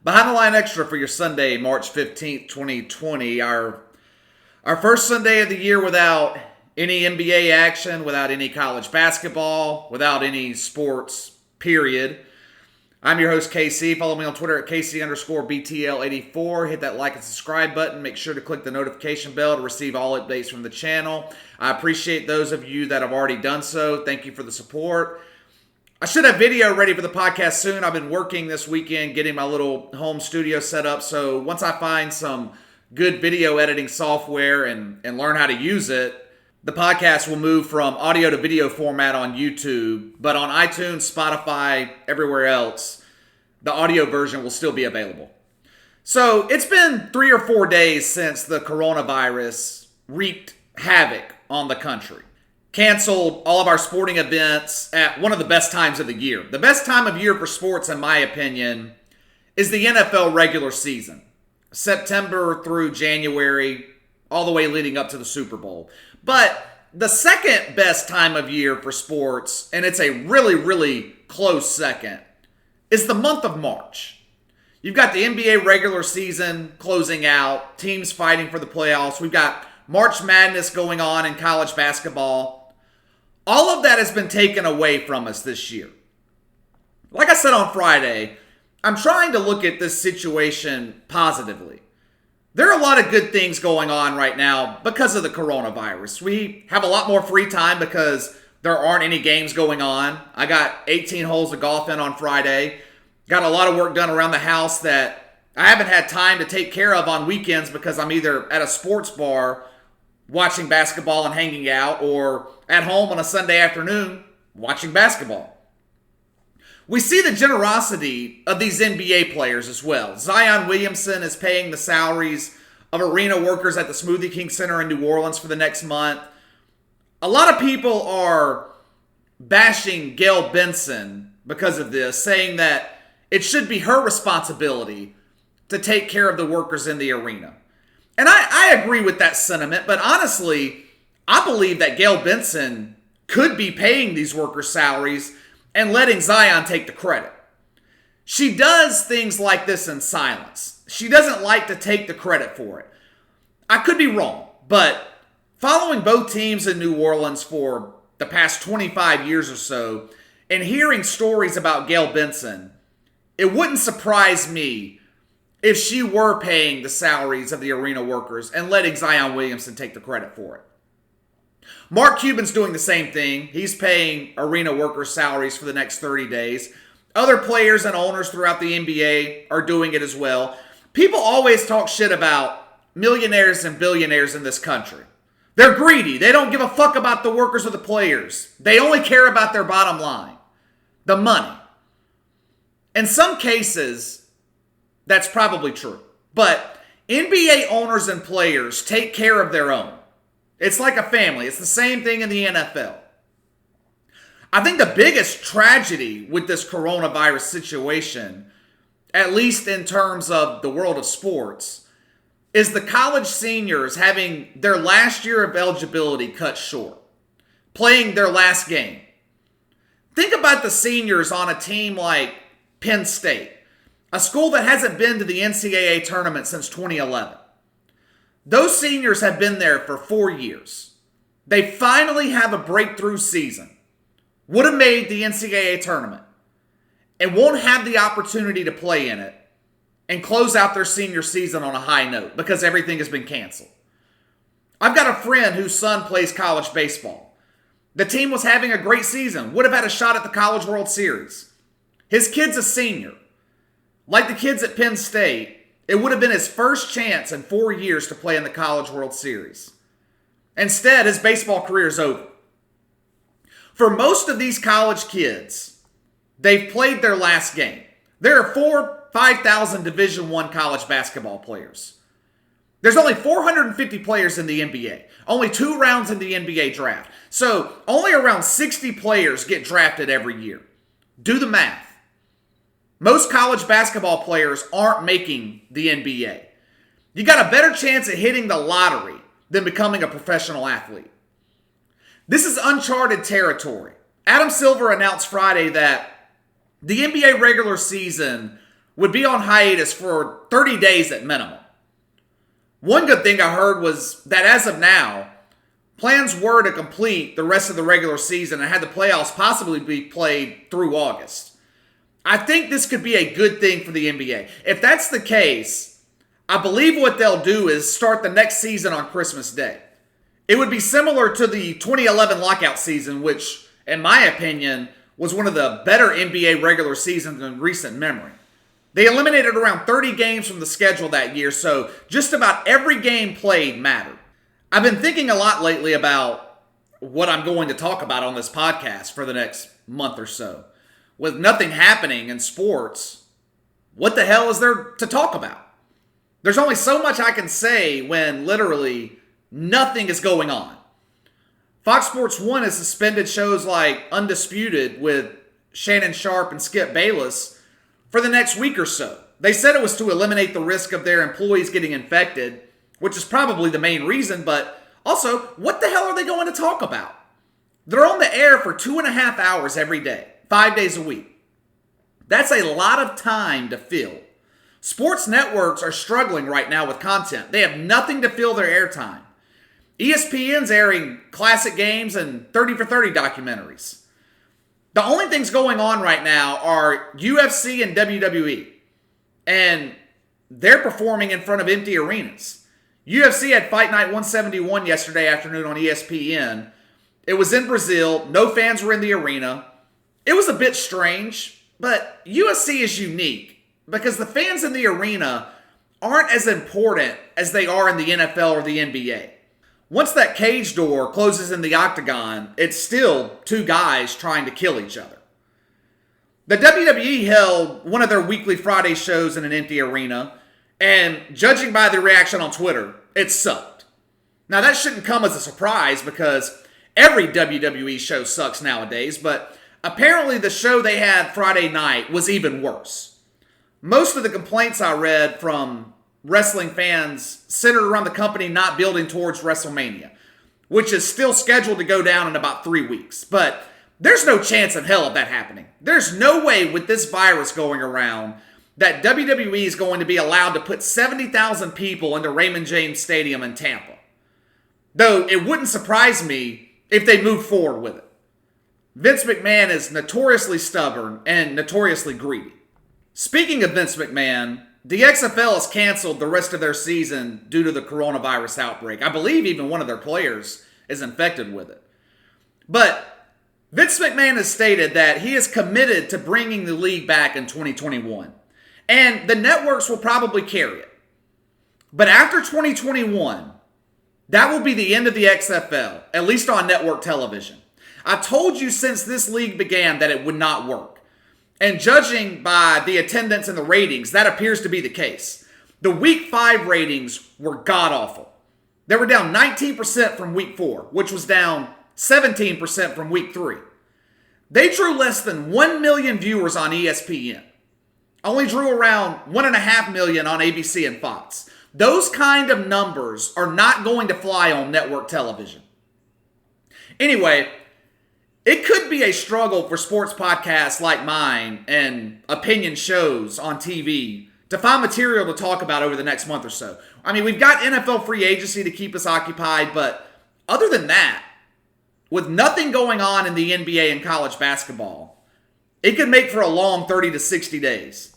Behind the Line Extra for your Sunday, March 15th, 2020. Our first Sunday of the year without any NBA action, without any college basketball, without any sports, period. I'm your host, KC. Follow me on Twitter at KC_BTL84. Hit that like and subscribe button. Make sure to click the notification bell to receive all updates from the channel. I appreciate those of you that have already done so. Thank you for the support. I should have video ready for the podcast soon. I've been working this weekend, getting my little home studio set up. So once I find some good video editing software and learn how to use it, the podcast will move from audio to video format on YouTube. But on iTunes, Spotify, everywhere else, the audio version will still be available. So it's been 3 or 4 days since the coronavirus wreaked havoc on the country. Canceled all of our sporting events at one of the best times of the year. The best time of year for sports, in my opinion, is the NFL regular season. September through January, all the way leading up to the Super Bowl. But the second best time of year for sports, and it's a really, really close second, is the month of March. You've got the NBA regular season closing out, teams fighting for the playoffs. We've got March Madness going on in college basketball. All of that has been taken away from us this year. Like I said on Friday, I'm trying to look at this situation positively. There are a lot of good things going on right now because of the coronavirus. We have a lot more free time because there aren't any games going on. I got 18 holes of golf in on Friday. Got a lot of work done around the house that I haven't had time to take care of on weekends because I'm either at a sports bar watching basketball and hanging out, or at home on a Sunday afternoon watching basketball. We see the generosity of these NBA players as well. Zion Williamson is paying the salaries of arena workers at the Smoothie King Center in New Orleans for the next month. A lot of people are bashing Gail Benson because of this, saying that it should be her responsibility to take care of the workers in the arena. And I agree with that sentiment, but honestly, I believe that Gail Benson could be paying these workers' salaries and letting Zion take the credit. She does things like this in silence. She doesn't like to take the credit for it. I could be wrong, but following both teams in New Orleans for the past 25 years or so, and hearing stories about Gail Benson, it wouldn't surprise me if she were paying the salaries of the arena workers and letting Zion Williamson take the credit for it. Mark Cuban's doing the same thing. He's paying arena workers salaries for the next 30 days. Other players and owners throughout the NBA are doing it as well. People always talk shit about millionaires and billionaires in this country. They're greedy. They don't give a fuck about the workers or the players. They only care about their bottom line, the money. In some cases, that's probably true. But NBA owners and players take care of their own. It's like a family. It's the same thing in the NFL. I think the biggest tragedy with this coronavirus situation, at least in terms of the world of sports, is the college seniors having their last year of eligibility cut short, playing their last game. Think about the seniors on a team like Penn State, a school that hasn't been to the NCAAB tournament since 2011. Those seniors have been there for 4 years. They finally have a breakthrough season. Would have made the NCAAB tournament and won't have the opportunity to play in it and close out their senior season on a high note because everything has been canceled. I've got a friend whose son plays college baseball. The team was having a great season, would have had a shot at the College World Series. His kid's a senior. Like the kids at Penn State, it would have been his first chance in 4 years to play in the College World Series. Instead, his baseball career is over. For most of these college kids, they've played their last game. There are 5,000 Division I college basketball players. There's only 450 players in the NBA. Only 2 rounds in the NBA draft. So only around 60 players get drafted every year. Do the math. Most college basketball players aren't making the NBA. You got a better chance at hitting the lottery than becoming a professional athlete. This is uncharted territory. Adam Silver announced Friday that the NBA regular season would be on hiatus for 30 days at minimum. One good thing I heard was that as of now, plans were to complete the rest of the regular season and had the playoffs possibly be played through August. I think this could be a good thing for the NBA. If that's the case, I believe what they'll do is start the next season on Christmas Day. It would be similar to the 2011 lockout season, which, in my opinion, was one of the better NBA regular seasons in recent memory. They eliminated around 30 games from the schedule that year, so just about every game played mattered. I've been thinking a lot lately about what I'm going to talk about on this podcast for the next month or so. With nothing happening in sports, what the hell is there to talk about? There's only so much I can say when literally nothing is going on. Fox Sports 1 has suspended shows like Undisputed with Shannon Sharpe and Skip Bayless for the next week or so. They said it was to eliminate the risk of their employees getting infected, which is probably the main reason, but also, what the hell are they going to talk about? They're on the air for 2.5 hours every day, 5 days a week. That's a lot of time to fill. Sports networks are struggling right now with content. They have nothing to fill their airtime. ESPN's airing classic games and 30 for 30 documentaries. The only things going on right now are UFC and WWE. And they're performing in front of empty arenas. UFC had Fight Night 171 yesterday afternoon on ESPN. It was in Brazil. No fans were in the arena. It was a bit strange, but UFC is unique because the fans in the arena aren't as important as they are in the NFL or the NBA. Once that cage door closes in the octagon, it's still two guys trying to kill each other. The WWE held one of their weekly Friday shows in an empty arena, and judging by the reaction on Twitter, it sucked. Now that shouldn't come as a surprise because every WWE show sucks nowadays, but apparently the show they had Friday night was even worse. Most of the complaints I read from wrestling fans centered around the company not building towards WrestleMania, which is still scheduled to go down in about 3 weeks. But there's no chance in hell of that happening. There's no way with this virus going around that WWE is going to be allowed to put 70,000 people into Raymond James Stadium in Tampa. Though it wouldn't surprise me if they move forward with it. Vince McMahon is notoriously stubborn and notoriously greedy. Speaking of Vince McMahon, the XFL has canceled the rest of their season due to the coronavirus outbreak. I believe even one of their players is infected with it. But Vince McMahon has stated that he is committed to bringing the league back in 2021. And the networks will probably carry it. But after 2021, that will be the end of the XFL, at least on network television. I told you since this league began that it would not work. And judging by the attendance and the ratings, that appears to be the case. The Week 5 ratings were god-awful. They were down 19% from Week 4, which was down 17% from Week 3. They drew less than 1 million viewers on ESPN. Only drew around 1.5 million on ABC and Fox. Those kind of numbers are not going to fly on network television. Anyway, it could be a struggle for sports podcasts like mine and opinion shows on TV to find material to talk about over the next month or so. I mean, we've got NFL free agency to keep us occupied, but other than that, with nothing going on in the NBA and college basketball, it could make for a long 30 to 60 days.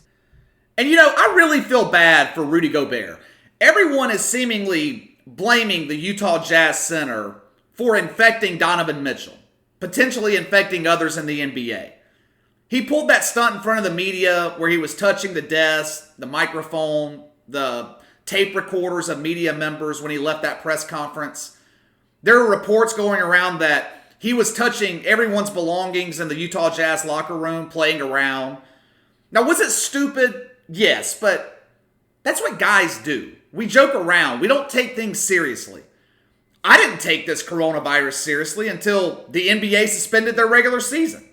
And I really feel bad for Rudy Gobert. Everyone is seemingly blaming the Utah Jazz center for infecting Donovan Mitchell, potentially infecting others in the NBA. He pulled that stunt in front of the media where he was touching the desk, the microphone, the tape recorders of media members when he left that press conference. There are reports going around that he was touching everyone's belongings in the Utah Jazz locker room, playing around. Now, was it stupid? Yes, but that's what guys do. We joke around. We don't take things seriously. I didn't take this coronavirus seriously until the NBA suspended their regular season.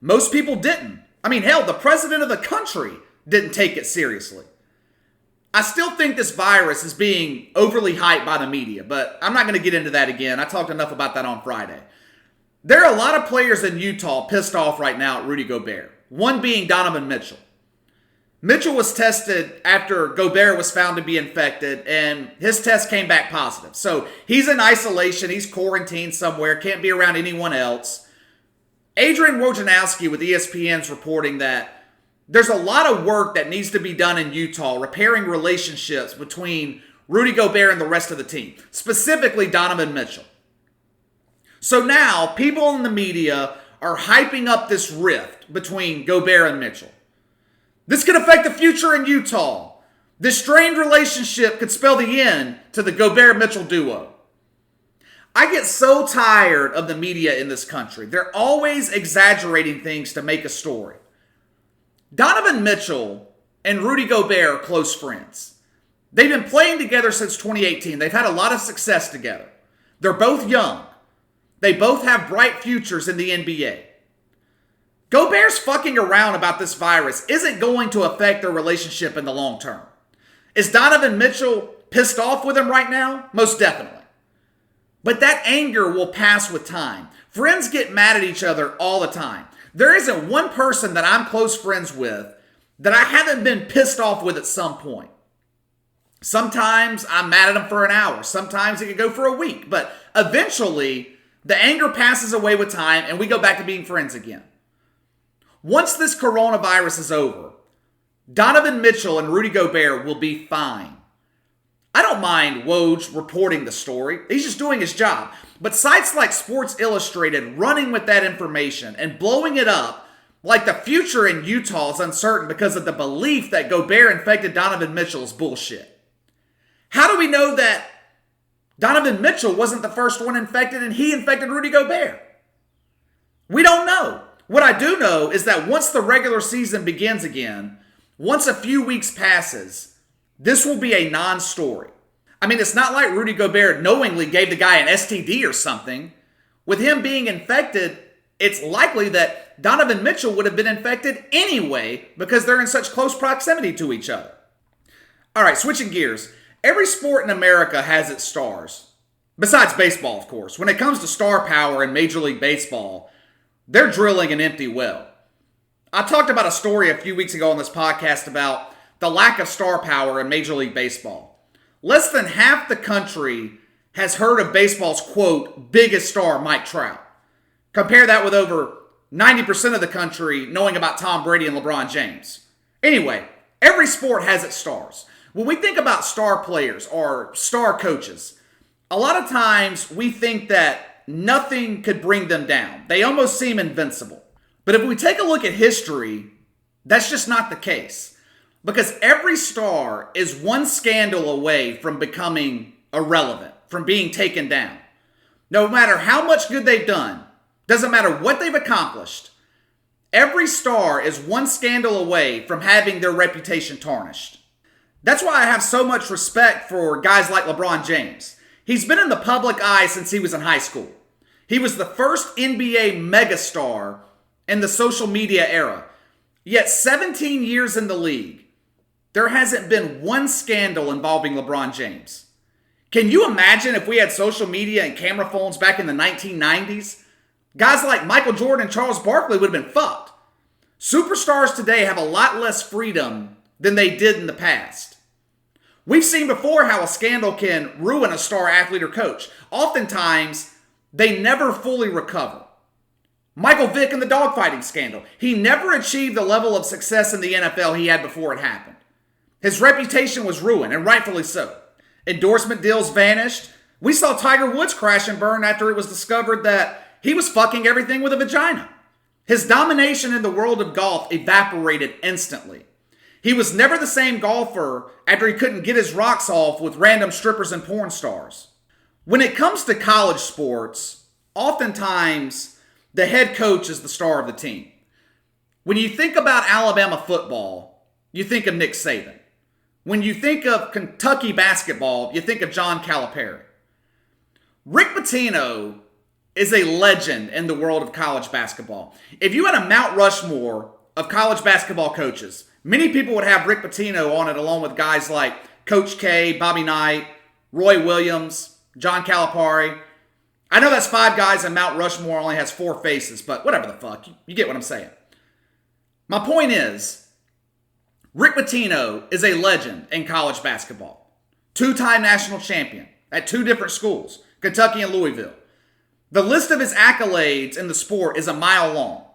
Most people didn't. I mean, hell, the president of the country didn't take it seriously. I still think this virus is being overly hyped by the media, but I'm not going to get into that again. I talked enough about that on Friday. There are a lot of players in Utah pissed off right now at Rudy Gobert, one being Donovan Mitchell. Mitchell was tested after Gobert was found to be infected, and his test came back positive. So he's in isolation. He's quarantined somewhere. Can't be around anyone else. Adrian Wojnarowski with ESPN's reporting that there's a lot of work that needs to be done in Utah, repairing relationships between Rudy Gobert and the rest of the team, specifically Donovan Mitchell. So now people in the media are hyping up this rift between Gobert and Mitchell. This could affect the future in Utah. This strained relationship could spell the end to the Gobert-Mitchell duo. I get so tired of the media in this country. They're always exaggerating things to make a story. Donovan Mitchell and Rudy Gobert are close friends. They've been playing together since 2018. They've had a lot of success together. They're both young. They both have bright futures in the NBA. Gobert's fucking around about this virus isn't going to affect their relationship in the long term. Is Donovan Mitchell pissed off with him right now? Most definitely. But that anger will pass with time. Friends get mad at each other all the time. There isn't one person that I'm close friends with that I haven't been pissed off with at some point. Sometimes I'm mad at them for an hour. Sometimes it could go for a week. But eventually, the anger passes away with time and we go back to being friends again. Once this coronavirus is over, Donovan Mitchell and Rudy Gobert will be fine. I don't mind Woj reporting the story. He's just doing his job. But sites like Sports Illustrated running with that information and blowing it up like the future in Utah is uncertain because of the belief that Gobert infected Donovan Mitchell is bullshit. How do we know that Donovan Mitchell wasn't the first one infected and he infected Rudy Gobert? We don't know. What I do know is that once the regular season begins again, once a few weeks passes, this will be a non-story. I mean, it's not like Rudy Gobert knowingly gave the guy an STD or something. With him being infected, it's likely that Donovan Mitchell would have been infected anyway because they're in such close proximity to each other. All right, switching gears. Every sport in America has its stars. Besides baseball, of course. When it comes to star power in Major League Baseball, they're drilling an empty well. I talked about a story a few weeks ago on this podcast about the lack of star power in Major League Baseball. Less than half the country has heard of baseball's, quote, biggest star, Mike Trout. Compare that with over 90% of the country knowing about Tom Brady and LeBron James. Anyway, every sport has its stars. When we think about star players or star coaches, a lot of times we think that nothing could bring them down. They almost seem invincible. But if we take a look at history, that's just not the case. Because every star is one scandal away from becoming irrelevant, from being taken down. No matter how much good they've done, doesn't matter what they've accomplished, every star is one scandal away from having their reputation tarnished. That's why I have so much respect for guys like LeBron James. He's been in the public eye since he was in high school. He was the first NBA megastar in the social media era. Yet 17 years in the league, there hasn't been one scandal involving LeBron James. Can you imagine if we had social media and camera phones back in the 1990s? Guys like Michael Jordan and Charles Barkley would have been fucked. Superstars today have a lot less freedom than they did in the past. We've seen before how a scandal can ruin a star athlete or coach. Oftentimes, they never fully recover. Michael Vick in the dogfighting scandal. He never achieved the level of success in the NFL he had before it happened. His reputation was ruined, and rightfully so. Endorsement deals vanished. We saw Tiger Woods crash and burn after it was discovered that he was fucking everything with a vagina. His domination in the world of golf evaporated instantly. He was never the same golfer after he couldn't get his rocks off with random strippers and porn stars. When it comes to college sports, oftentimes the head coach is the star of the team. When you think about Alabama football, you think of Nick Saban. When you think of Kentucky basketball, you think of John Calipari. Rick Pitino is a legend in the world of college basketball. If you had a Mount Rushmore of college basketball coaches, many people would have Rick Pitino on it along with guys like Coach K, Bobby Knight, Roy Williams, John Calipari. I know that's 5 guys and Mount Rushmore only has 4 faces, but whatever the fuck. You get what I'm saying. My point is, Rick Pitino is a legend in college basketball. Two-time national champion at two different schools, Kentucky and Louisville. The list of his accolades in the sport is a mile long.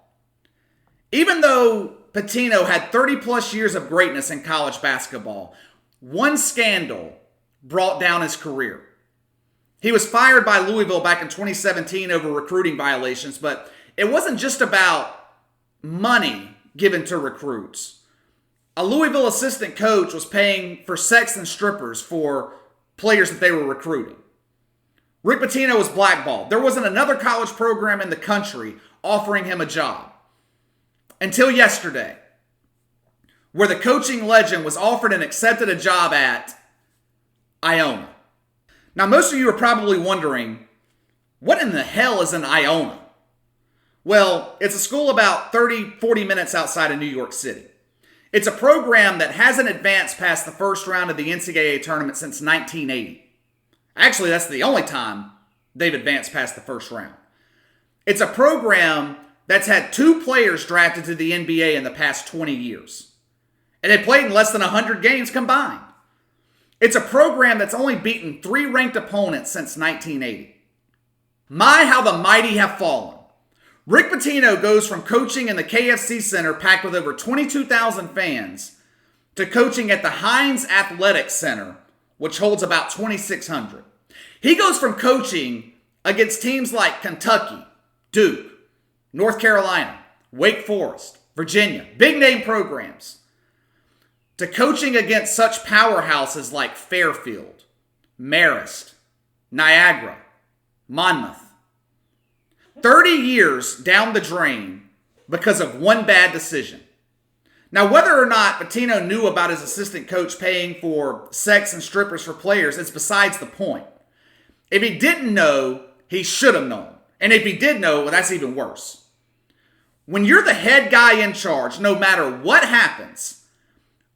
Even though Pitino had 30 plus years of greatness in college basketball, one scandal brought down his career. He was fired by Louisville back in 2017 over recruiting violations, but it wasn't just about money given to recruits. A Louisville assistant coach was paying for sex and strippers for players that they were recruiting. Rick Pitino was blackballed. There wasn't another college program in the country offering him a job. Until yesterday, where the coaching legend was offered and accepted a job at Iona. Now, most of you are probably wondering, what in the hell is an Iona? Well, it's a school about 40 minutes outside of New York City. It's a program that hasn't advanced past the first round of the NCAAB tournament since 1980. Actually, that's the only time they've advanced past the first round. It's a program that's had two players drafted to the NBA in the past 20 years. And they played in less than 100 games combined. It's a program that's only beaten 3 ranked opponents since 1980. My, how the mighty have fallen. Rick Pitino goes from coaching in the KFC Center packed with over 22,000 fans to coaching at the Heinz Athletic Center, which holds about 2,600. He goes from coaching against teams like Kentucky, Duke, North Carolina, Wake Forest, Virginia, big name programs, to coaching against such powerhouses like Fairfield, Marist, Niagara, Monmouth. 30 years down the drain because of one bad decision. Now, whether or not Pitino knew about his assistant coach paying for sex and strippers for players is besides the point. If he didn't know, he should have known. And if he did know, well, that's even worse. When you're the head guy in charge, no matter what happens,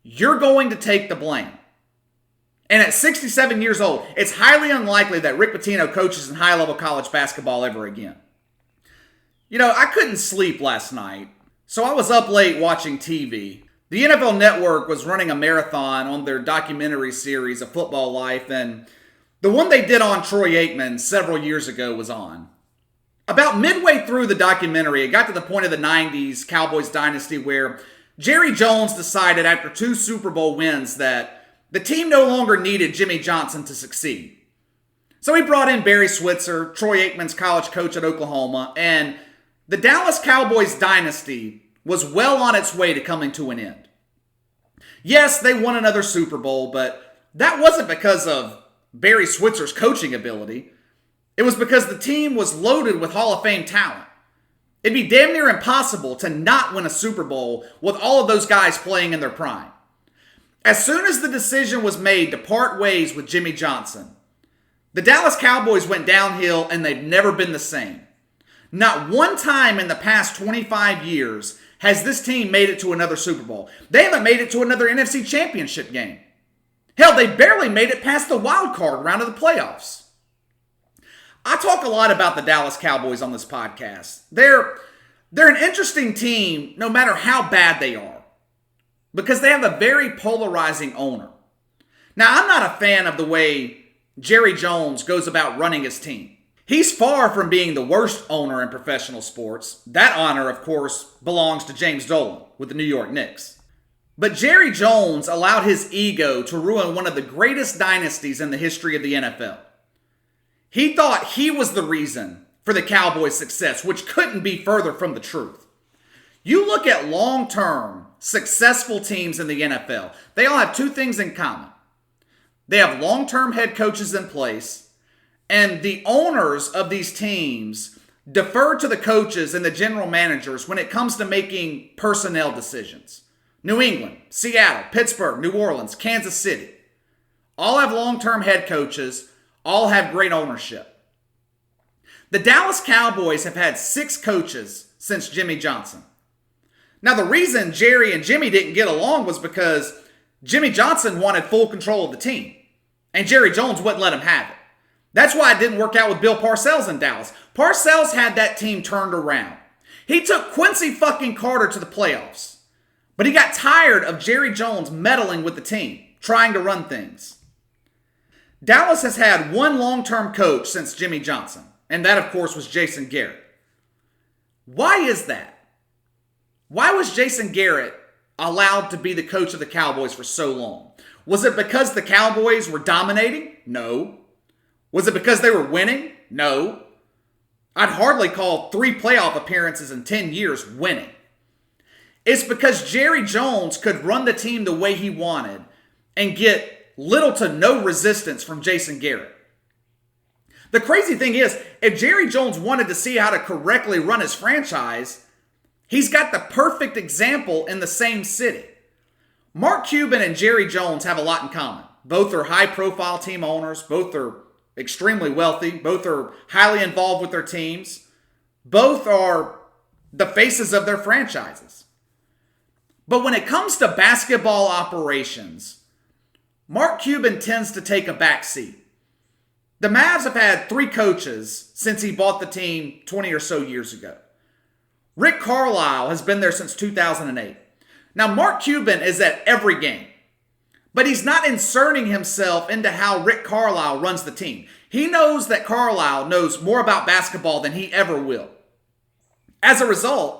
you're going to take the blame. And at 67 years old, it's highly unlikely that Rick Pitino coaches in high-level college basketball ever again. You know, I couldn't sleep last night, so I was up late watching TV. The NFL Network was running a marathon on their documentary series, A Football Life, and the one they did on Troy Aikman several years ago was on. About midway through the documentary, it got to the point of the 90s Cowboys dynasty where Jerry Jones decided after 2 Super Bowl wins that the team no longer needed Jimmy Johnson to succeed. So he brought in Barry Switzer, Troy Aikman's college coach at Oklahoma, and the Dallas Cowboys dynasty was well on its way to coming to an end. Yes, they won another Super Bowl, but that wasn't because of Barry Switzer's coaching ability. It was because the team was loaded with Hall of Fame talent. It'd be damn near impossible to not win a Super Bowl with all of those guys playing in their prime. As soon as the decision was made to part ways with Jimmy Johnson, the Dallas Cowboys went downhill and they've never been the same. Not one time in the past 25 years has this team made it to another Super Bowl. They haven't made it to another NFC Championship game. Hell, they barely made it past the wild card round of the playoffs. I talk a lot about the Dallas Cowboys on this podcast. They're an interesting team no matter how bad they are because they have a very polarizing owner. Now, I'm not a fan of the way Jerry Jones goes about running his team. He's far from being the worst owner in professional sports. That honor, of course, belongs to James Dolan with the New York Knicks. But Jerry Jones allowed his ego to ruin one of the greatest dynasties in the history of the NFL. He thought he was the reason for the Cowboys' success, which couldn't be further from the truth. You look at long-term, successful teams in the NFL, they all have 2 things in common. They have long-term head coaches in place, and the owners of these teams defer to the coaches and the general managers when it comes to making personnel decisions. New England, Seattle, Pittsburgh, New Orleans, Kansas City. All have long-term head coaches, all have great ownership. The Dallas Cowboys have had 6 coaches since Jimmy Johnson. Now, the reason Jerry and Jimmy didn't get along was because Jimmy Johnson wanted full control of the team, and Jerry Jones wouldn't let him have it. That's why it didn't work out with Bill Parcells in Dallas. Parcells had that team turned around. He took Quincy fucking Carter to the playoffs. But he got tired of Jerry Jones meddling with the team, trying to run things. Dallas has had one long-term coach since Jimmy Johnson, and that, of course, was Jason Garrett. Why is that? Why was Jason Garrett allowed to be the coach of the Cowboys for so long? Was it because the Cowboys were dominating? No. Was it because they were winning? No. I'd hardly call 3 playoff appearances in 10 years winning. It's because Jerry Jones could run the team the way he wanted and get little to no resistance from Jason Garrett. The crazy thing is, if Jerry Jones wanted to see how to correctly run his franchise, he's got the perfect example in the same city. Mark Cuban and Jerry Jones have a lot in common. Both are high-profile team owners. Both are extremely wealthy. Both are highly involved with their teams. Both are the faces of their franchises. But when it comes to basketball operations, Mark Cuban tends to take a back seat. The Mavs have had 3 coaches since he bought the team 20 or so years ago. Rick Carlisle has been there since 2008. Now, Mark Cuban is at every game, but he's not inserting himself into how Rick Carlisle runs the team. He knows that Carlisle knows more about basketball than he ever will. As a result,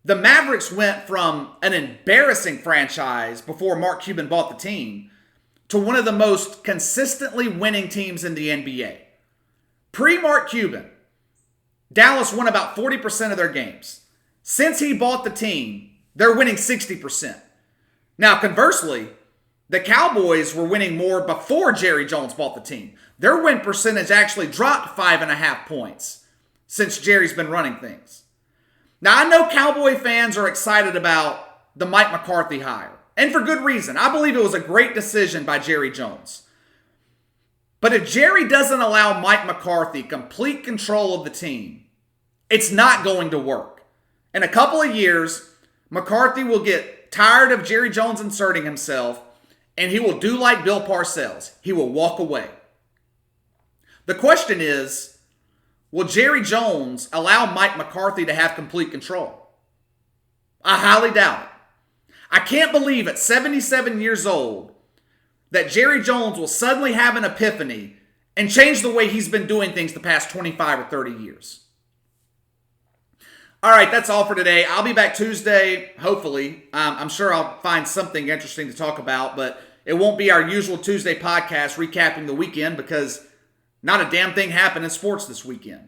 the Mavericks went from an embarrassing franchise before Mark Cuban bought the team to one of the most consistently winning teams in the NBA. Pre-Mark Cuban, Dallas won about 40% of their games. Since he bought the team, they're winning 60%. Now, conversely, the Cowboys were winning more before Jerry Jones bought the team. Their win percentage actually dropped 5.5 points since Jerry's been running things. Now, I know Cowboy fans are excited about the Mike McCarthy hire. And for good reason. I believe it was a great decision by Jerry Jones. But if Jerry doesn't allow Mike McCarthy complete control of the team, it's not going to work. In a couple of years, McCarthy will get tired of Jerry Jones inserting himself, and he will do like Bill Parcells. He will walk away. The question is, will Jerry Jones allow Mike McCarthy to have complete control? I highly doubt it. I can't believe at 77 years old that Jerry Jones will suddenly have an epiphany and change the way he's been doing things the past 25 or 30 years. All right, that's all for today. I'll be back Tuesday, hopefully. I'm sure I'll find something interesting to talk about, but it won't be our usual Tuesday podcast recapping the weekend because not a damn thing happened in sports this weekend.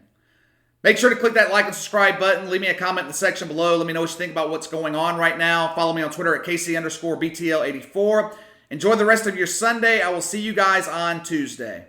Make sure to click that like and subscribe button. Leave me a comment in the section below. Let me know what you think about what's going on right now. Follow me on Twitter at KC_BTL84. Enjoy the rest of your Sunday. I will see you guys on Tuesday.